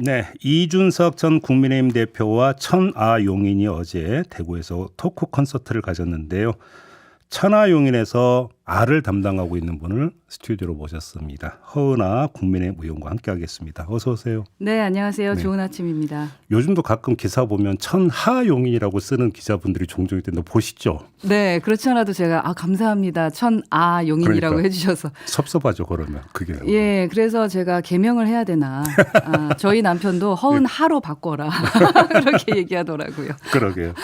네, 이준석 전 국민의힘 대표와 천하용인이 어제 대구에서 토크 콘서트를 가졌는데요. 천하용인에서 R을 담당하고 있는 분을 스튜디오로 모셨습니다. 허은하 국민의힘 의원과 함께하겠습니다. 어서 오세요. 네, 안녕하세요. 네. 좋은 아침입니다. 요즘도 가끔 기사 보면 천하용인이라고 쓰는 기자분들이 종종 있던데 보시죠? 네, 그렇지 않아도 제가 감사합니다. 천아용인이라고 그러니까. 해주셔서. 섭섭하죠, 그러면 그게. 예, 그래서 제가 개명을 해야 되나. 저희 남편도 허은하로 바꿔라. 그렇게 얘기하더라고요. 그러게요.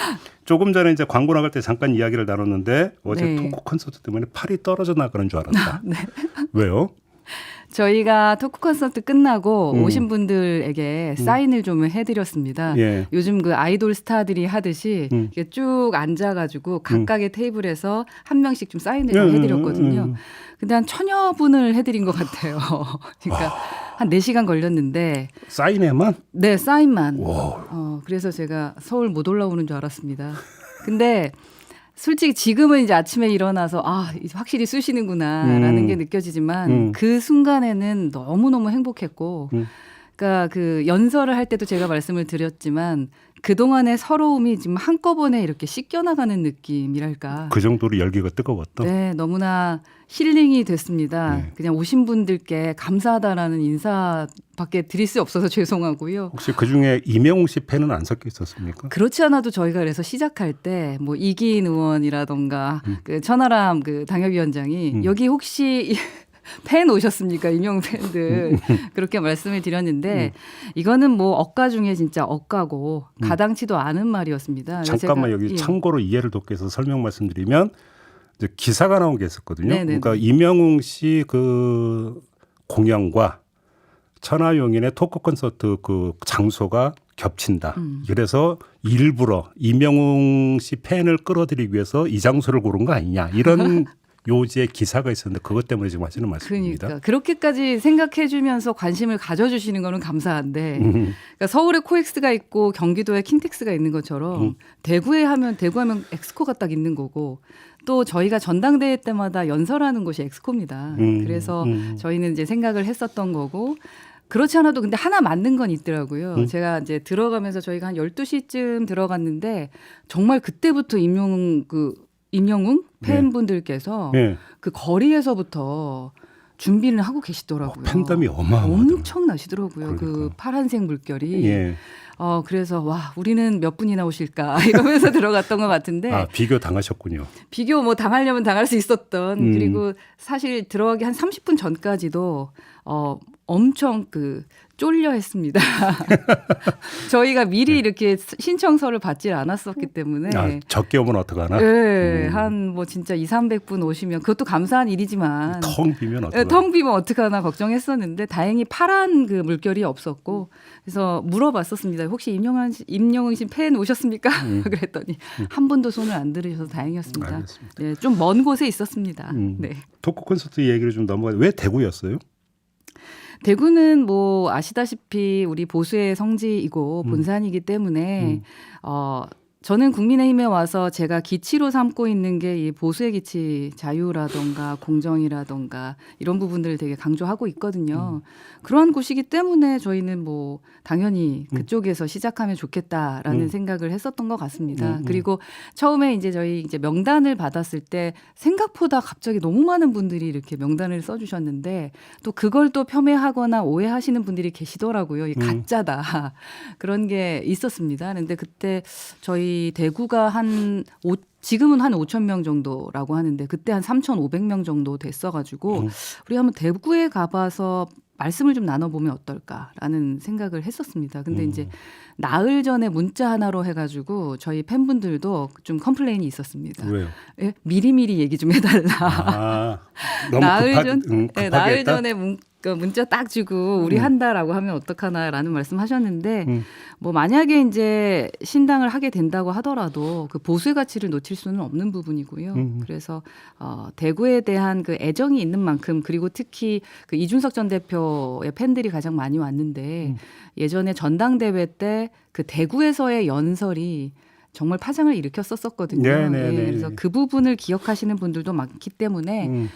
조금 전에 이제 광고 나갈 때 잠깐 이야기를 나눴는데 어제 네. 토크 콘서트 때문에 팔이 떨어져 나가는 줄 알았다. 네. 왜요? 저희가 토크 콘서트 끝나고 오신 분들에게 사인을 좀 해드렸습니다. 예. 요즘 그 아이돌 스타들이 하듯이 이렇게 쭉 앉아가지고 각각의 테이블에서 한 명씩 좀 사인을 다 해드렸거든요. 근데 한 1000여 분을 해드린 것 같아요. 그러니까 한 4시간 걸렸는데. 사인회만? 네, 사인만. 와. 그래서 제가 서울 못 올라오는 줄 알았습니다. 근데 솔직히 지금은 이제 아침에 일어나서 이제 확실히 쑤시는구나라는 게 느껴지지만 그 순간에는 너무너무 행복했고 그러니까 그 연설을 할 때도 제가 말씀을 드렸지만 그동안의 서러움이 지금 한꺼번에 이렇게 씻겨나가는 느낌이랄까. 그 정도로 열기가 뜨거웠던? 네, 너무나 힐링이 됐습니다. 네. 그냥 오신 분들께 감사하다라는 인사밖에 드릴 수 없어서 죄송하고요. 혹시 그중에 이명웅 씨 팬은 안 섞여 있었습니까? 그렇지 않아도 저희가 그래서 시작할 때 뭐 이기인 의원이라던가 그 천하람 그 당협위원장이 여기 혹시 팬 오셨습니까? 임영웅 팬들. 그렇게 말씀을 드렸는데 이거는 뭐 억가 중에 진짜 억가고 가당치도 않은 말이었습니다. 잠깐만 제가, 여기 참고로 이해를 돕기 위해서 설명 말씀드리면 이제 기사가 나온 게 있었거든요. 네네네. 그러니까 임영웅 씨 그 공연과 천하용인의 토크 콘서트 그 장소가 겹친다. 그래서 일부러 임영웅 씨 팬을 끌어들이기 위해서 이 장소를 고른 거 아니냐. 이런 요지의 기사가 있었는데 그것 때문에 지금 하시는 말씀입니다. 그러니까 그렇게까지 생각해 주면서 관심을 가져주시는 거는 감사한데 그러니까 서울에 코엑스가 있고 경기도에 킨텍스가 있는 것처럼 대구에 하면 엑스코가 딱 있는 거고 또 저희가 전당대회 때마다 연설하는 곳이 엑스코입니다. 그래서 저희는 이제 생각을 했었던 거고 그렇지 않아도 근데 하나 맞는 건 있더라고요. 제가 이제 들어가면서 저희가 한 12시쯤 들어갔는데 정말 그때부터 임영웅 팬분들께서 네. 그 거리에서부터 준비를 하고 계시더라고요. 팬덤이 어마어마하더라고요. 엄청나시더라고요. 그 그러니까. 파란색 물결이. 예. 그래서 와 우리는 몇 분이나 오실까 이러면서 들어갔던 것 같은데 비교 당하셨군요. 비교 뭐 당하려면 당할 수 있었던 그리고 사실 들어가기 한 30분 전까지도 엄청 쫄려 했습니다. 저희가 미리 이렇게 신청서를 받질 않았었기 때문에. 적게 오면 어떡하나? 네, 한 뭐 진짜 200~300분 오시면 그것도 감사한 일이지만. 텅 비면 어떡하나? 텅 비면 어떡하나 걱정했었는데 다행히 파란 그 물결이 없었고 그래서 물어봤었습니다. 혹시 임영웅 씨 팬 오셨습니까? 그랬더니 한 분도 손을 안 들으셔서 다행이었습니다. 알겠습니다. 네, 좀 먼 곳에 있었습니다. 네. 토크 콘서트 얘기를 좀 넘어가요. 왜 대구였어요? 대구는 뭐 아시다시피 우리 보수의 성지이고 본산이기 때문에 저는 국민의힘에 와서 제가 기치로 삼고 있는 게 이 보수의 기치 자유라던가 공정이라던가 이런 부분들을 되게 강조하고 있거든요. 그러한 곳이기 때문에 저희는 뭐 당연히 그쪽에서 시작하면 좋겠다라는 생각을 했었던 것 같습니다. 그리고 처음에 이제 저희 이제 명단을 받았을 때 생각보다 갑자기 너무 많은 분들이 이렇게 명단을 써주셨는데 또 그걸 또 폄훼하거나 오해하시는 분들이 계시더라고요. 이 가짜다 그런 게 있었습니다. 그런데 그때 저희 대구가 지금은 한 5,000명 정도라고 하는데 그때 한 3,500명 정도 됐어가지고 우리 한번 대구에 가봐서 말씀을 좀 나눠보면 어떨까라는 생각을 했었습니다. 근데 이제 나흘 전에 문자 하나로 해가지고 저희 팬분들도 좀 컴플레인이 있었습니다. 왜요? 예? 미리미리 얘기 좀 해달라. 너무 급하게 나흘 했다? 전에 문자 딱 주고 우리 한다라고 하면 어떡하나라는 말씀하셨는데 뭐 만약에 이제 신당을 하게 된다고 하더라도 그 보수의 가치를 놓칠 수는 없는 부분이고요. 그래서 대구에 대한 그 애정이 있는 만큼 그리고 특히 그 이준석 전 대표의 팬들이 가장 많이 왔는데 예전에 전당대회 때 그 대구에서의 연설이 정말 파장을 일으켰었거든요. 네네네. 그래서 그 부분을 기억하시는 분들도 많기 때문에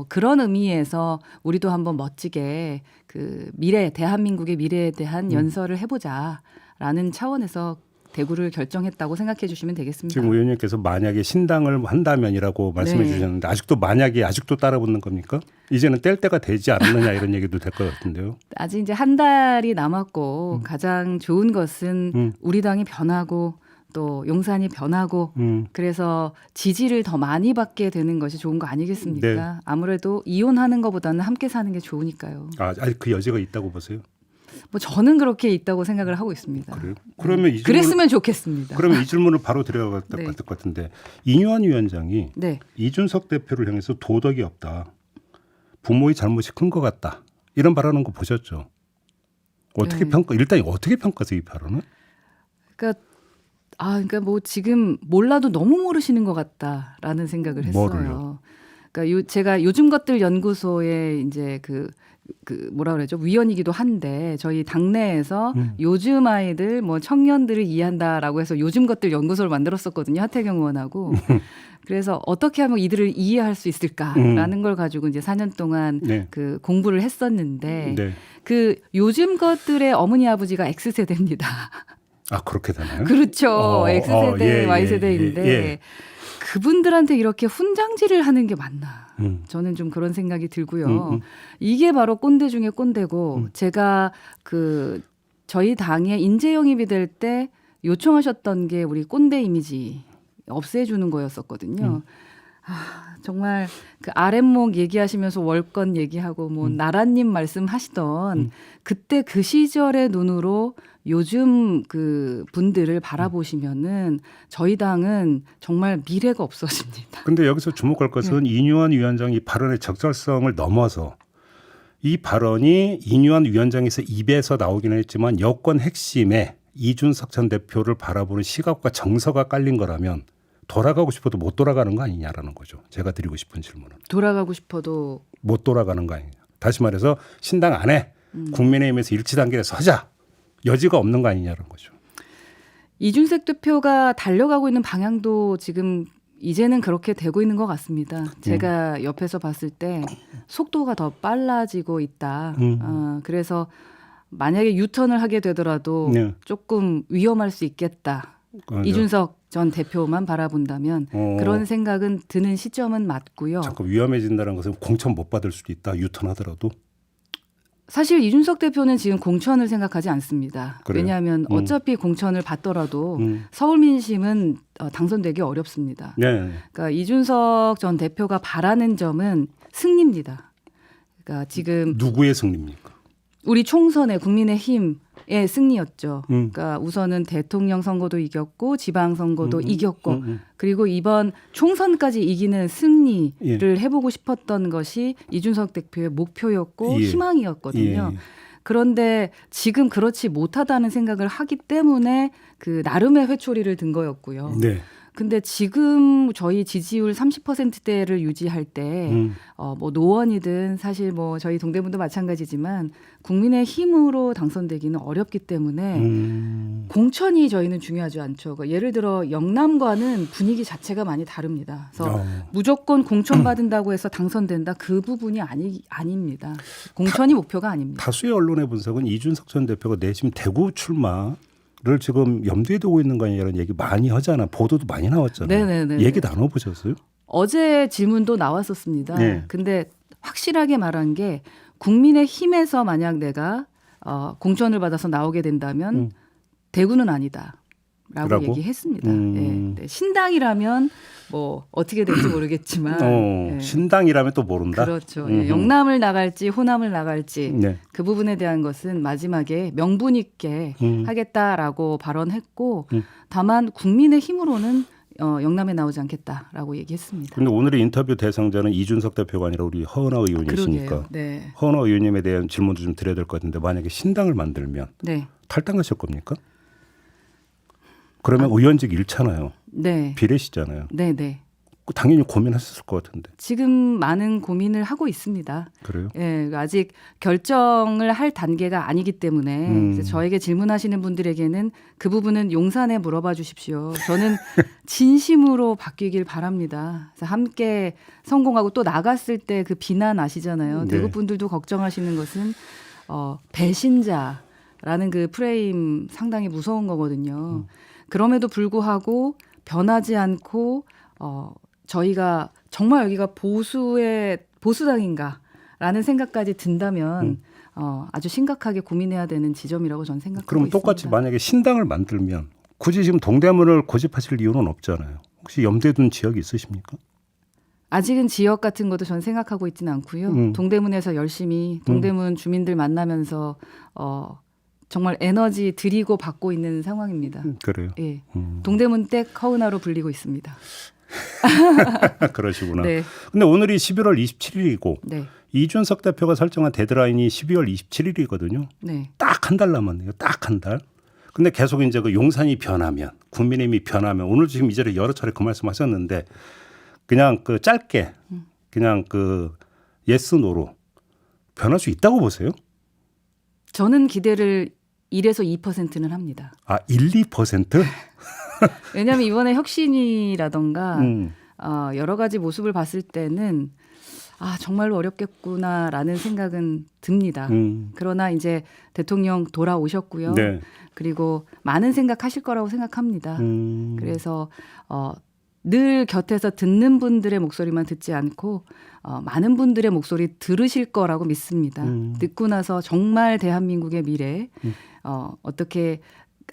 그런 의미에서 우리도 한번 멋지게 그 미래, 대한민국의 미래에 대한 연설을 해보자라는 차원에서 대구를 결정했다고 생각해 주시면 되겠습니다. 지금 의원님께서 만약에 신당을 한다면이라고 말씀해 네. 주셨는데 아직도 만약에 아직도 따라붙는 겁니까? 이제는 뗄 때가 되지 않았느냐 이런 얘기도 될 것 같은데요. 아직 이제 한 달이 남았고 가장 좋은 것은 우리 당이 변하고 또 용산이 변하고 그래서 지지를 더 많이 받게 되는 것이 좋은 거 아니겠습니까? 네. 아무래도 이혼하는 것보다는 함께 사는 게 좋으니까요. 아직 그 여지가 있다고 보세요? 뭐 저는 그렇게 있다고 생각을 하고 있습니다. 그래요? 그러면 이 질문, 그랬으면 좋겠습니다. 그러면 이 질문을 바로 드려야 될 네. 것 같은데 이뇨한 위원장이 네. 이준석 대표를 향해서 도덕이 없다. 부모의 잘못이 큰 것 같다. 이런 발언한 거 보셨죠? 어떻게 네. 일단 어떻게 평가하세요, 이 발언은? 그러니까 뭐 지금 몰라도 너무 모르시는 것 같다라는 생각을 했어요. 뭐를요? 그러니까 제가 요즘 것들 연구소에 이제 그 뭐라 그러죠? 위원이기도 한데 저희 당내에서 요즘 아이들 뭐 청년들을 이해한다라고 해서 요즘 것들 연구소를 만들었었거든요. 하태경 의원하고. 그래서 어떻게 하면 이들을 이해할 수 있을까라는 걸 가지고 이제 4년 동안 네. 그 공부를 했었는데 네. 그 요즘 것들의 어머니 아버지가 X세대입니다. 아 그렇게 되나요? 그렇죠. X세대, 예, Y세대인데 예. 그분들한테 이렇게 훈장질을 하는 게 맞나. 저는 좀 그런 생각이 들고요. 이게 바로 꼰대 중에 꼰대고 제가 그 저희 당에 인재 영입이 될 때 요청하셨던 게 우리 꼰대 이미지 없애주는 거였었거든요. 정말 그 아랫목 얘기하시면서 월권 얘기하고 뭐 나라님 말씀하시던 그때 그 시절의 눈으로 요즘 그 분들을 바라보시면은 저희 당은 정말 미래가 없어집니다. 근데 여기서 주목할 것은 이뇨한 위원장이 발언의 적절성을 넘어서 이 발언이 이뇨한 위원장에서 입에서 나오기는 했지만 여권 핵심에 이준석 전 대표를 바라보는 시각과 정서가 깔린 거라면 돌아가고 싶어도 못 돌아가는 거 아니냐라는 거죠. 제가 드리고 싶은 질문은. 돌아가고 싶어도 못 돌아가는 거 아니냐. 다시 말해서 신당 안에 국민의힘에서 일치 단계에서 하자. 여지가 없는 거 아니냐는 거죠. 이준석 대표가 달려가고 있는 방향도 지금 이제는 그렇게 되고 있는 것 같습니다. 제가 옆에서 봤을 때 속도가 더 빨라지고 있다. 그래서 만약에 유턴을 하게 되더라도 네. 조금 위험할 수 있겠다. 이준석 전 대표만 바라본다면 그런 생각은 드는 시점은 맞고요. 잠깐 위험해진다는 것은 공천 못 받을 수도 있다. 유턴하더라도. 사실 이준석 대표는 지금 공천을 생각하지 않습니다. 그래요? 왜냐하면 어차피 공천을 받더라도 서울 민심은 당선되기 어렵습니다. 네. 그러니까 이준석 전 대표가 바라는 점은 승리입니다. 그러니까 지금 누구의 승리입니까? 우리 총선의 국민의힘의 승리였죠. 그러니까 우선은 대통령 선거도 이겼고 지방 선거도 이겼고 그리고 이번 총선까지 이기는 승리를 해보고 싶었던 것이 이준석 대표의 목표였고 예. 희망이었거든요. 예. 그런데 지금 그렇지 못하다는 생각을 하기 때문에 그 나름의 회초리를 든 거였고요. 네. 근데 지금 저희 지지율 30%대를 유지할 때 뭐 노원이든 사실 뭐 저희 동대문도 마찬가지지만 국민의 힘으로 당선되기는 어렵기 때문에 공천이 저희는 중요하지 않죠. 그러니까 예를 들어 영남과는 분위기 자체가 많이 다릅니다. 그래서 무조건 공천 받은다고 해서 당선된다 그 부분이 아닙니다. 공천이 목표가 아닙니다. 다수의 언론의 분석은 이준석 전 대표가 내심 대구 출마를 지금 염두에 두고 있는 거 아니냐는 얘기 많이 하잖아. 보도도 많이 나왔잖아요. 네네네. 얘기 나눠보셨어요? 어제 질문도 나왔었습니다. 네. 근데 확실하게 말한 게 국민의 힘에서 만약 내가 공천을 받아서 나오게 된다면 대구는 아니다라고 라고? 얘기했습니다. 네. 신당이라면 뭐 어떻게 될지 모르겠지만 예. 신당이라면 또 모른다. 그렇죠. 예. 영남을 나갈지 호남을 나갈지 네. 그 부분에 대한 것은 마지막에 명분 있게 하겠다라고 발언했고 다만 국민의 힘으로는 영남에 나오지 않겠다라고 얘기했습니다. 그런데 오늘의 인터뷰 대상자는 이준석 대표가 아니라 우리 허은하 의원이시니까 그러게요. 네. 허은하 의원님에 대한 질문도 좀 드려야 될 것 같은데 만약에 신당을 만들면 네. 탈당하실 겁니까? 그러면 의원직 잃잖아요. 네. 비례시잖아요. 네. 네. 당연히 고민하셨을 것 같은데. 지금 많은 고민을 하고 있습니다. 그래요? 예, 아직 결정을 할 단계가 아니기 때문에 그래서 저에게 질문하시는 분들에게는 그 부분은 용산에 물어봐 주십시오. 저는 진심으로 바뀌길 바랍니다. 그래서 함께 성공하고 또 나갔을 때 그 비난 아시잖아요. 네. 대구 분들도 걱정하시는 것은 배신자라는 그 프레임 상당히 무서운 거거든요. 그럼에도 불구하고 변하지 않고 저희가 정말 여기가 보수당인가라는 생각까지 든다면 아주 심각하게 고민해야 되는 지점이라고 저는 생각하고 그럼 있습니다. 똑같이 만약에 신당을 만들면 굳이 지금 동대문을 고집하실 이유는 없잖아요. 혹시 염두에 둔 지역이 있으십니까? 아직은 지역 같은 것도 저는 생각하고 있지는 않고요. 동대문에서 열심히 동대문 주민들 만나면서 정말 에너지 드리고 받고 있는 상황입니다. 그래요. 예, 동대문 댁 허은하로 불리고 있습니다. 그러시구나. 네. 근데 오늘이 11월 27일이고 네. 이준석 대표가 설정한 데드라인이 12월 27일이거든요. 네. 딱 한 달 남았네요. 딱 한 달. 근데 계속 이제 그 용산이 변하면 국민의힘이 변하면 오늘 지금 이 자리에 여러 차례 그 말씀하셨는데 그냥 그 짧게 그냥 그 예스 노로 변할 수 있다고 보세요? 저는 기대를 1에서 2%는 합니다. 아, 1, 2%? 왜냐하면 이번에 혁신이라던가 여러 가지 모습을 봤을 때는 정말로 어렵겠구나라는 생각은 듭니다. 그러나 이제 대통령 돌아오셨고요. 네. 그리고 많은 생각하실 거라고 생각합니다. 그래서 늘 곁에서 듣는 분들의 목소리만 듣지 않고 많은 분들의 목소리 들으실 거라고 믿습니다. 듣고 나서 정말 대한민국의 미래 어떻게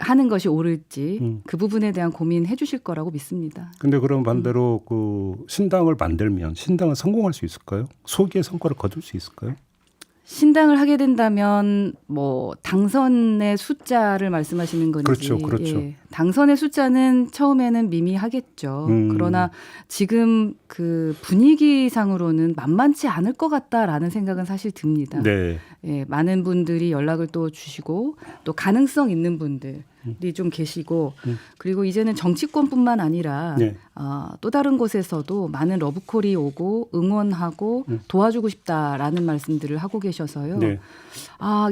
하는 것이 옳을지 그 부분에 대한 고민해 주실 거라고 믿습니다. 근데 그럼 반대로 그 신당을 만들면 신당은 성공할 수 있을까요? 소기의 성과를 거둘 수 있을까요? 신당을 하게 된다면 뭐 당선의 숫자를 말씀하시는 건지 그렇죠, 그렇죠. 예, 당선의 숫자는 처음에는 미미하겠죠. 그러나 지금 그 분위기상으로는 만만치 않을 것 같다라는 생각은 사실 듭니다. 네. 예, 많은 분들이 연락을 또 주시고 또 가능성 있는 분들이 좀 계시고 그리고 이제는 정치권뿐만 아니라 네. 또 다른 곳에서도 많은 러브콜이 오고 응원하고 도와주고 싶다라는 말씀들을 하고 계셔서요. 네.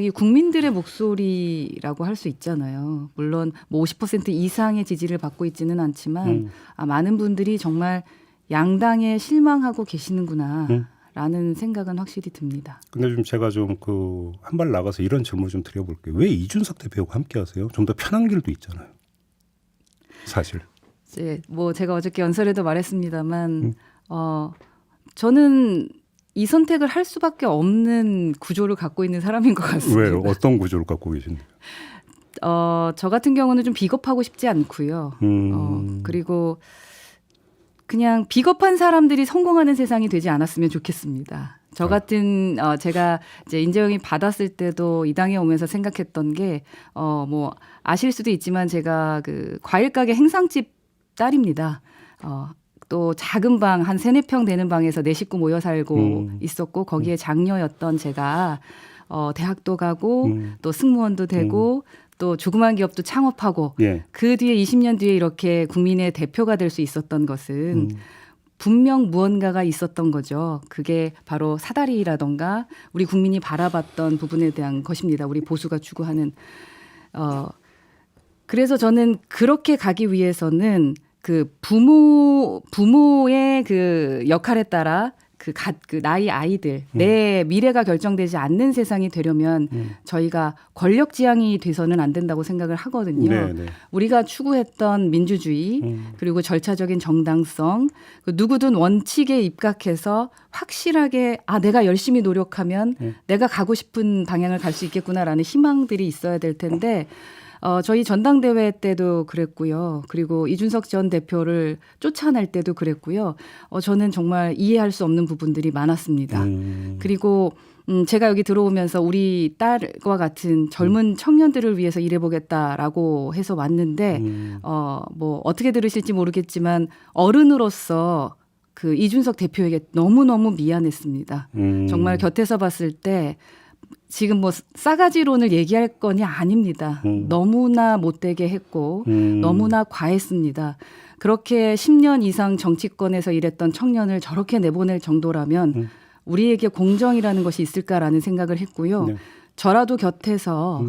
이 국민들의 목소리라고 할 수 있잖아요. 물론 뭐 50% 이상의 지지를 받고 있지는 않지만 많은 분들이 정말 양당에 실망하고 계시는구나. 라는 생각은 확실히 듭니다. 근데 좀 제가 좀 그 한 발 나가서 이런 질문을 좀 드려볼게요. 왜 이준석 대표하고 함께 하세요? 좀 더 편한 길도 있잖아요. 사실. 이제 뭐 제가 어저께 연설에도 말했습니다만 저는 이 선택을 할 수밖에 없는 구조를 갖고 있는 사람인 것 같습니다. 왜요? 어떤 구조를 갖고 계신데요? 저 같은 경우는 좀 비겁하고 싶지 않고요. 그리고 그냥 비겁한 사람들이 성공하는 세상이 되지 않았으면 좋겠습니다. 저 같은 제가 이제 인재영이 받았을 때도 이 당에 오면서 생각했던 게 뭐 아실 수도 있지만 제가 그 과일 가게 행상집 딸입니다. 또 작은 방 한 3-4평 되는 방에서 4 식구 모여 살고 있었고 거기에 장녀였던 제가 대학도 가고 또 승무원도 되고 또 조그만 기업도 창업하고 예. 그 뒤에 20년 뒤에 이렇게 국민의 대표가 될 수 있었던 것은 분명 무언가가 있었던 거죠. 그게 바로 사다리라던가 우리 국민이 바라봤던 부분에 대한 것입니다. 우리 보수가 추구하는. 그래서 저는 그렇게 가기 위해서는 그 부모의 그 역할에 따라 그 나이 아이들 내 미래가 결정되지 않는 세상이 되려면 저희가 권력 지향이 돼서는 안 된다고 생각을 하거든요. 네, 네. 우리가 추구했던 민주주의 그리고 절차적인 정당성 누구든 원칙에 입각해서 확실하게 내가 열심히 노력하면 내가 가고 싶은 방향을 갈 수 있겠구나라는 희망들이 있어야 될 텐데 저희 전당대회 때도 그랬고요. 그리고 이준석 전 대표를 쫓아낼 때도 그랬고요. 저는 정말 이해할 수 없는 부분들이 많았습니다. 그리고 제가 여기 들어오면서 우리 딸과 같은 젊은 청년들을 위해서 일해보겠다라고 해서 왔는데 뭐 어떻게 들으실지 모르겠지만 어른으로서 그 이준석 대표에게 너무너무 미안했습니다. 정말 곁에서 봤을 때 지금 뭐 싸가지론을 얘기할 건이 아닙니다. 너무나 못되게 했고 너무나 과했습니다. 그렇게 10년 이상 정치권에서 일했던 청년을 저렇게 내보낼 정도라면 우리에게 공정이라는 것이 있을까라는 생각을 했고요. 네. 저라도 곁에서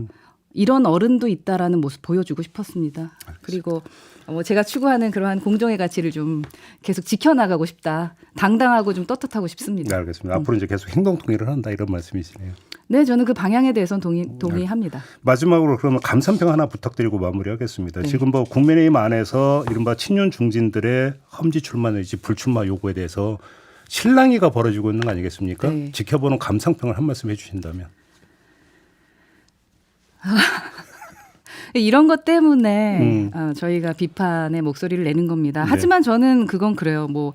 이런 어른도 있다라는 모습 보여주고 싶었습니다. 그리고 뭐 제가 추구하는 그러한 공정의 가치를 좀 계속 지켜나가고 싶다. 당당하고 좀 떳떳하고 싶습니다. 네, 알겠습니다. 앞으로 이제 계속 행동 통일을 한다 이런 말씀이시네요. 네, 저는 그 방향에 대해서는 동의합니다. 마지막으로 그러면 감상평 하나 부탁드리고 마무리하겠습니다. 네. 지금 뭐 국민의힘 안에서 이른바 친윤 중진들의 험지 출마 내지 불출마 요구에 대해서 실랑이가 벌어지고 있는 거 아니겠습니까? 네. 지켜보는 감상평을 한 말씀 해주신다면. 이런 것 때문에 저희가 비판의 목소리를 내는 겁니다. 네. 하지만 저는 그건 그래요. 뭐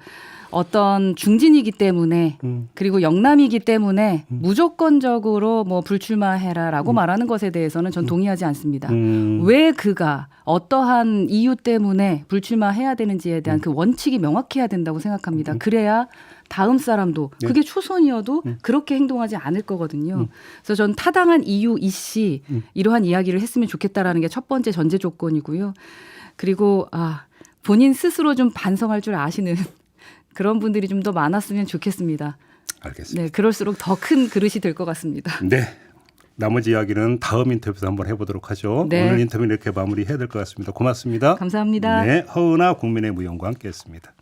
어떤 중진이기 때문에 그리고 영남이기 때문에 무조건적으로 뭐 불출마해라라고 말하는 것에 대해서는 전 동의하지 않습니다. 왜 그가 어떠한 이유 때문에 불출마해야 되는지에 대한 그 원칙이 명확해야 된다고 생각합니다. 그래야 다음 사람도 네. 그게 초선이어도 그렇게 행동하지 않을 거거든요. 그래서 전 타당한 이유 이씨 이러한 이야기를 했으면 좋겠다라는 게 첫 번째 전제 조건이고요. 그리고 본인 스스로 좀 반성할 줄 아시는 그런 분들이 좀 더 많았으면 좋겠습니다. 알겠습니다. 네, 그럴수록 더 큰 그릇이 될 것 같습니다. 네. 나머지 이야기는 다음 인터뷰에서 한번 해보도록 하죠. 네. 오늘 인터뷰는 이렇게 마무리해야 될 것 같습니다. 고맙습니다. 감사합니다. 네, 허은하 국민의힘 의원과 함께했습니다.